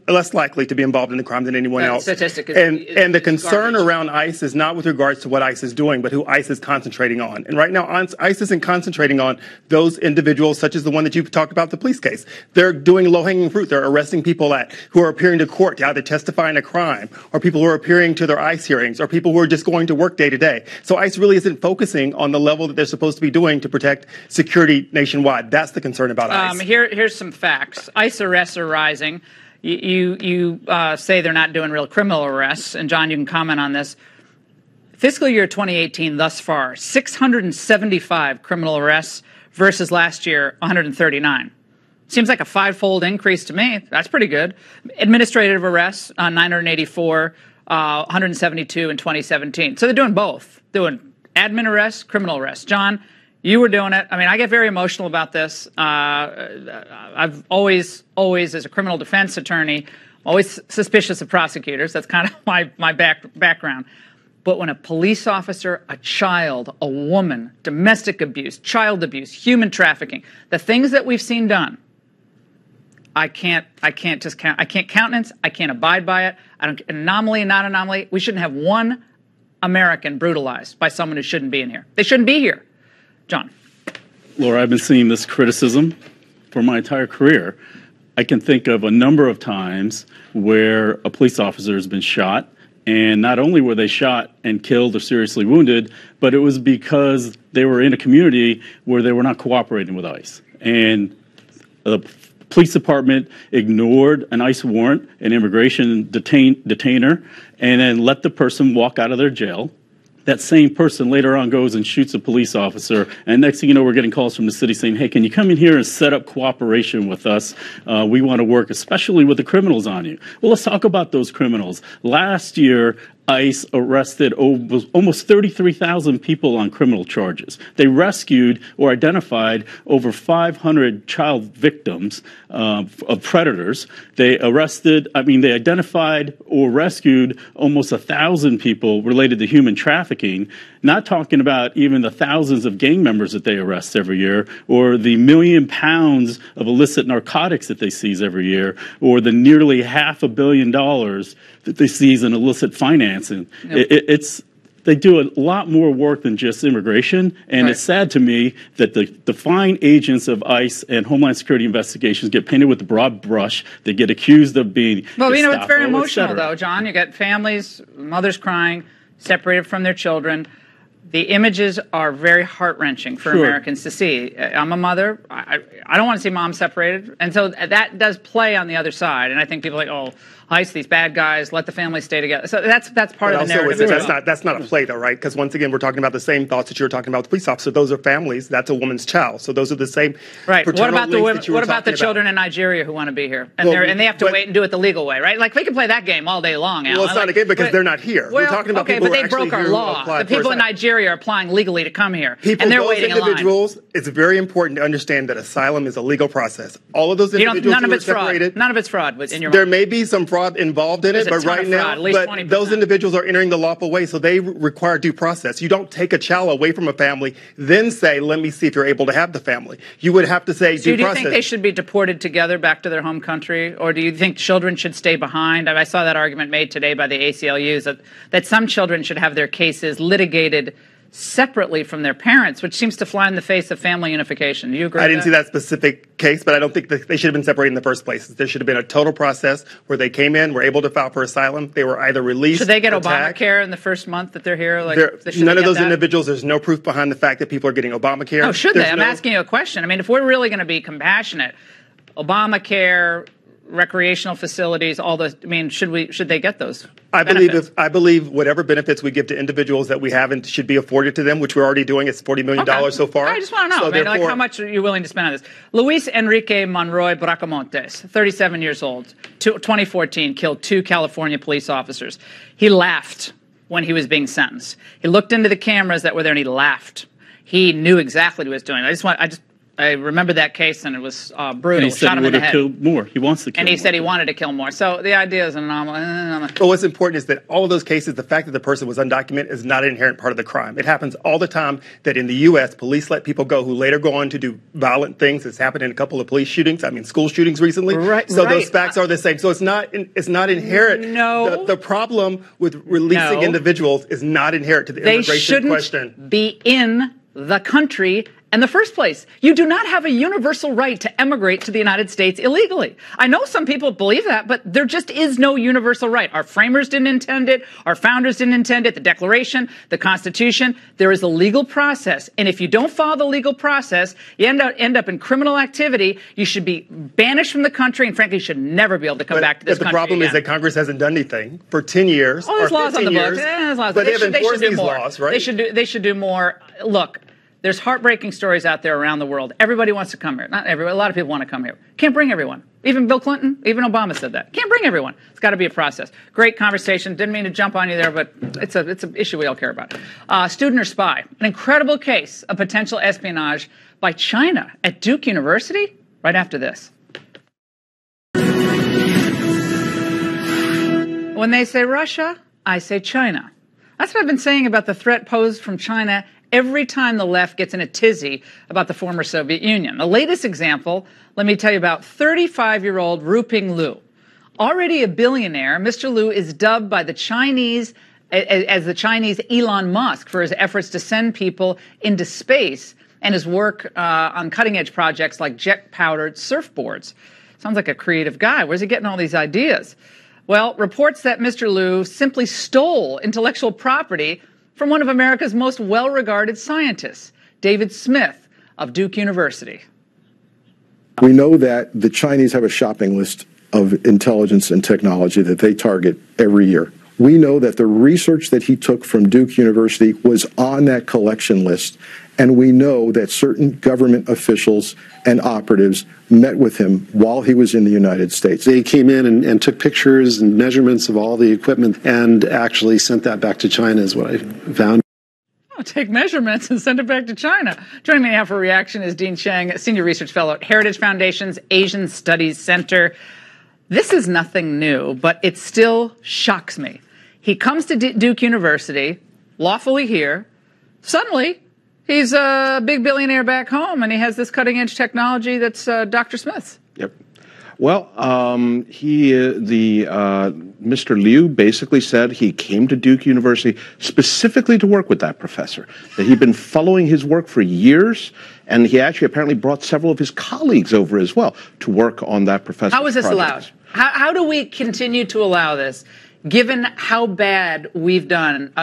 [SPEAKER 5] less likely to be involved in the crime than anyone else.
[SPEAKER 2] Statistic
[SPEAKER 5] and the concern around ICE is not with regards to what ICE is doing, but who ICE is concentrating on. And right now, ICE isn't concentrating on those individuals, such as the one that you've talked about, the police case. They're doing low-hanging fruit. They're arresting people who are appearing to court to either testify in a crime, or people who are appearing to their ICE hearings, or people who are just going to work day to day. So ICE really isn't focusing on the level that they're supposed to be doing to protect security nationwide. That's the concern about ICE.
[SPEAKER 2] Here's some facts. ICE arrests are rising. You say they're not doing real criminal arrests, and John, you can comment on this. Fiscal year 2018 thus far, 675 criminal arrests versus last year, 139. Seems like a 5-fold increase to me. That's pretty good. Administrative arrests, 984, 172 in 2017. So they're doing both, doing admin arrests, criminal arrests. John, you were doing it. I mean, I get very emotional about this. I've always, as a criminal defense attorney, always suspicious of prosecutors. That's kind of my background. But when a police officer, a child, a woman, domestic abuse, child abuse, human trafficking, the things that we've seen done, I can't countenance. I can't abide by it. Anomaly, not anomaly. We shouldn't have one American brutalized by someone who shouldn't be in here. They shouldn't be here. John.
[SPEAKER 6] Laura, I've been seeing this criticism for my entire career. I can think of a number of times where a police officer has been shot, and not only were they shot and killed or seriously wounded, but it was because they were in a community where they were not cooperating with ICE. And the police department ignored an ICE warrant, an immigration detainer, and then let the person walk out of their jail. That same person later on goes and shoots a police officer, and next thing you know, we're getting calls from the city saying, hey, can you come in here and set up cooperation with us? We want to work, especially with the criminals on you. Well, let's talk about those criminals. Last year, ICE arrested almost 33,000 people on criminal charges. They rescued or identified over 500 child victims of predators. They identified or rescued almost 1,000 people related to human trafficking, not talking about even the thousands of gang members that they arrest every year, or the 1 million pounds of illicit narcotics that they seize every year, or the nearly $500 million that they seize in illicit financing. Yep. They do a lot more work than just immigration, and It's sad to me that the fine agents of ICE and Homeland Security investigations get painted with the broad brush. They get accused of being
[SPEAKER 2] Well,
[SPEAKER 5] Gestapo,
[SPEAKER 2] it's very emotional, though, John. You got families, mothers crying, separated from their children. The images are very heart-wrenching for Americans to see. I'm a mother. I don't want to see mom separated. And so that does play on the other side. And I think people are like, oh, ICE, these bad guys, let the family stay together. So that's part of the narrative.
[SPEAKER 5] That's not a play, though, right? Because once again, we're talking about the same thoughts that you were talking about with the police officer. Those are families. That's a woman's child. So those are the same.
[SPEAKER 2] Right. What about the children in Nigeria who want to be here? And, and they have to wait and do it the legal way, right? Like, we can play that game all day long, Alan.
[SPEAKER 5] Well, it's not a game because they're not here. We're talking about people who are actually here.
[SPEAKER 2] Okay, but they broke our law. The people in Nigeria are applying legally to come here. And they're waiting in line.
[SPEAKER 5] It's very important to understand that asylum is a legal process. All of those individuals
[SPEAKER 2] none of it's
[SPEAKER 5] separated.
[SPEAKER 2] None of it's fraud in your mind.
[SPEAKER 5] There may be some fraud involved in it, but right now, those individuals are entering the lawful way, so they require due process. You don't take a child away from a family, then say, let me see if you're able to have the family. You would have to say due process.
[SPEAKER 2] Do you think they should be deported together back to their home country, or do you think children should stay behind? I saw that argument made today by the ACLUs that some children should have their cases litigated separately from their parents, which seems to fly in the face of family unification. Do you agree?
[SPEAKER 5] I didn't see that specific case, but I don't think that they should have been separated in the first place. There should have been a total process where they came in, were able to file for asylum. They were either released.
[SPEAKER 2] Should they get Obamacare in the first month that they're here?
[SPEAKER 5] None of those individuals. There's no proof behind the fact that people are getting Obamacare.
[SPEAKER 2] Oh, should they? I'm asking you a question. I mean, if we're really going to be compassionate, Obamacare, recreational facilities, all those. I mean, should they get those?
[SPEAKER 5] I believe whatever benefits we give to individuals that we haven't should be afforded to them, which we're already doing. It's $40 million so far.
[SPEAKER 2] I just want to know, how much are you willing to spend on this? Luis Enrique Monroy Bracamontes, 37 years old, 2014, killed 2 California police officers. He laughed when he was being sentenced. He looked into the cameras that were there and he laughed. He knew exactly what he was doing. I remember that case, and it was brutal.
[SPEAKER 6] And he said
[SPEAKER 2] Shot him in the head.
[SPEAKER 6] Killed more. He wants to kill more.
[SPEAKER 2] And he said he wanted to kill more. So the idea is an anomaly.
[SPEAKER 5] But what's important is that all of those cases, the fact that the person was undocumented is not an inherent part of the crime. It happens all the time that in the U.S., police let people go who later go on to do violent things. It's happened in a couple of police shootings. I mean, school shootings recently. Those facts are the same. So it's not inherent.
[SPEAKER 2] No.
[SPEAKER 5] The problem with releasing individuals is not inherent to the immigration question.
[SPEAKER 2] They shouldn't be in the country in the first place. You do not have a universal right to emigrate to the United States illegally. I know some people believe that, but there just is no universal right. Our framers didn't intend it. Our founders didn't intend it. The Declaration, the Constitution. There is a legal process. And if you don't follow the legal process, you end up in criminal activity. You should be banished from the country, and frankly, you should never be able to come back to this country.
[SPEAKER 5] But the problem is that Congress hasn't done anything for 10 years.
[SPEAKER 2] Oh, there's laws on the books. There's laws.
[SPEAKER 5] But they have enforced these laws, right?
[SPEAKER 2] They should do more. Look, there's heartbreaking stories out there around the world. Everybody wants to come here. Not everyone. A lot of people want to come here. Can't bring everyone. Even Bill Clinton, even Obama said that. Can't bring everyone. It's got to be a process. Great conversation. Didn't mean to jump on you there, but it's an issue we all care about. Student or spy. An incredible case of potential espionage by China at Duke University. Right after this. When they say Russia, I say China. That's what I've been saying about the threat posed from China every time the left gets in a tizzy about the former Soviet Union. The latest example, let me tell you about 35-year-old Ruping Liu. Already a billionaire, Mr. Liu is dubbed by the Chinese as the Chinese Elon Musk for his efforts to send people into space and his work on cutting-edge projects like jet-powered surfboards. Sounds like a creative guy. Where's he getting all these ideas? Well, reports that Mr. Liu simply stole intellectual property from one of America's most well-regarded scientists, David Smith of Duke University.
[SPEAKER 7] We know that the Chinese have a shopping list of intelligence and technology that they target every year. We know that the research that he took from Duke University was on that collection list, and we know that certain government officials and operatives met with him while he was in the United States.
[SPEAKER 8] They came in and took pictures and measurements of all the equipment and actually sent that back to China is what I found.
[SPEAKER 2] Oh, take measurements and send it back to China. Joining me now for a reaction is Dean Chang, Senior Research Fellow at Heritage Foundation's Asian Studies Center. This is nothing new, but it still shocks me. He comes to Duke University, lawfully here. Suddenly, he's a big billionaire back home, and he has this cutting-edge technology that's Dr. Smith's.
[SPEAKER 9] Yep. Well, Mr. Liu basically said he came to Duke University specifically to work with that professor, that he'd been following his work for years, and he actually apparently brought several of his colleagues over as well to work on that professor's
[SPEAKER 2] How is this
[SPEAKER 9] project.
[SPEAKER 2] allowed? How do we continue to allow this given how bad we've done,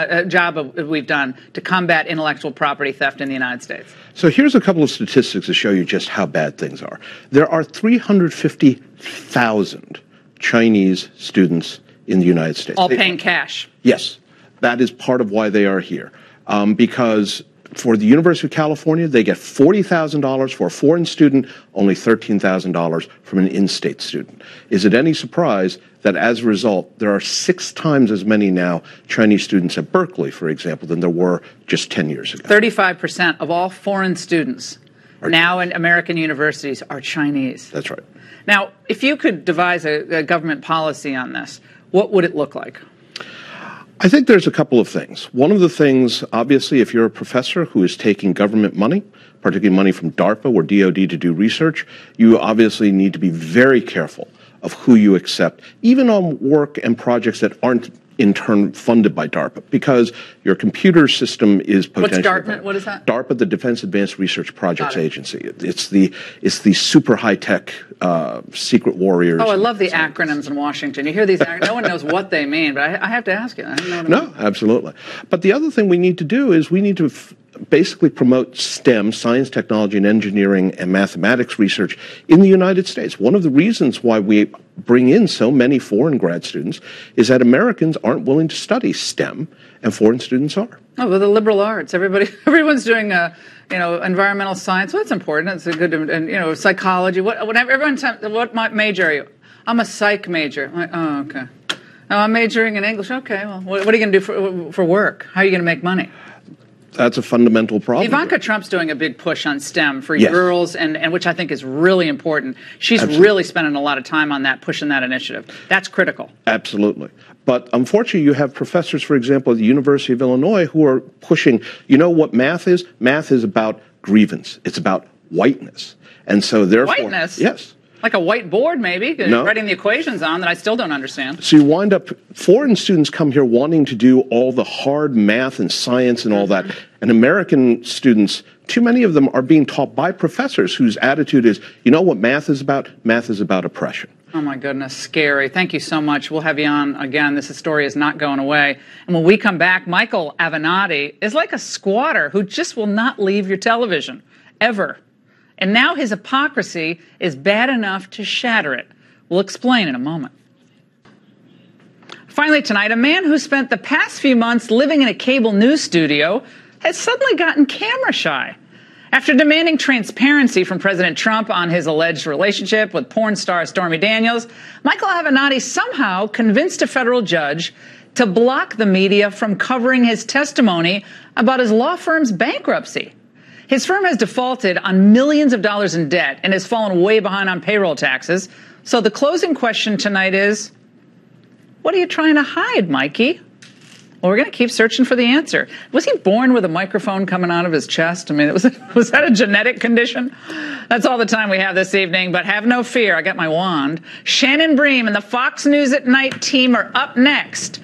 [SPEAKER 2] we've done to combat intellectual property theft in the United States?
[SPEAKER 9] So here's a couple of statistics to show you just how bad things are. There are 350,000 Chinese students in the United States.
[SPEAKER 2] All paying cash.
[SPEAKER 9] Yes, that is part of why they are here. Because for the University of California, they get $40,000 for a foreign student, only $13,000 from an in-state student. Is it any surprise that as a result, there are 6 times as many now Chinese students at Berkeley, for example, than there were just 10 years ago?
[SPEAKER 2] 35% of all foreign students now in American universities are Chinese.
[SPEAKER 9] That's right.
[SPEAKER 2] Now, if you could devise a government policy on this, what would it look like?
[SPEAKER 9] I think there's a couple of things. One of the things, obviously, if you're a professor who is taking government money, particularly money from DARPA or DOD to do research, you obviously need to be very careful of who you accept, even on work and projects that aren't in turn funded by DARPA, because your computer system is potentially...
[SPEAKER 2] What's DARPA? What is that?
[SPEAKER 9] DARPA, the Defense Advanced Research Projects Agency. It's the super high-tech secret warriors.
[SPEAKER 2] Oh, I love the acronyms in Washington. You hear these no one knows what they mean, but I have to ask you. I don't know what
[SPEAKER 9] No, absolutely. But the other thing we need to do is we need to basically promote STEM, science, technology, and engineering and mathematics research in the United States. One of the reasons why we bring in so many foreign grad students is that Americans aren't willing to study STEM, and foreign students are.
[SPEAKER 2] Oh, well, the liberal arts. Everyone's doing, environmental science. Well, that's important. It's a good, and psychology. What major are you? I'm a psych major. Oh, okay. Oh, I'm majoring in English. Okay. Well, what are you going to do for work? How are you going to make money?
[SPEAKER 9] That's a fundamental problem.
[SPEAKER 2] Ivanka Trump's doing a big push on STEM for
[SPEAKER 9] Yes.
[SPEAKER 2] girls, and which I think is really important. She's really spending a lot of time on that, pushing that initiative. That's critical.
[SPEAKER 9] Absolutely. But unfortunately, you have professors, for example, at the University of Illinois who are pushing, you know what math is? Math is about grievance. It's about whiteness. And so therefore...
[SPEAKER 2] Whiteness?
[SPEAKER 9] Yes.
[SPEAKER 2] Like a whiteboard, maybe,
[SPEAKER 9] No.
[SPEAKER 2] writing the equations on that I still don't understand.
[SPEAKER 9] So you wind up, foreign students come here wanting to do all the hard math and science and all that. And American students, too many of them are being taught by professors whose attitude is, you know what math is about? Math is about oppression.
[SPEAKER 2] Oh, my goodness, scary. Thank you so much. We'll have you on again. This story is not going away. And when we come back, Michael Avenatti is like a squatter who just will not leave your television, ever. And now his hypocrisy is bad enough to shatter it. We'll explain in a moment. Finally tonight, a man who spent the past few months living in a cable news studio has suddenly gotten camera shy. After demanding transparency from President Trump on his alleged relationship with porn star Stormy Daniels, Michael Avenatti somehow convinced a federal judge to block the media from covering his testimony about his law firm's bankruptcy. His firm has defaulted on millions of dollars in debt and has fallen way behind on payroll taxes. So the closing question tonight is, what are you trying to hide, Mikey? Well, we're going to keep searching for the answer. Was he born with a microphone coming out of his chest? I mean, was that a genetic condition? That's all the time we have this evening, but have no fear. I got my wand. Shannon Bream and the Fox News at Night team are up next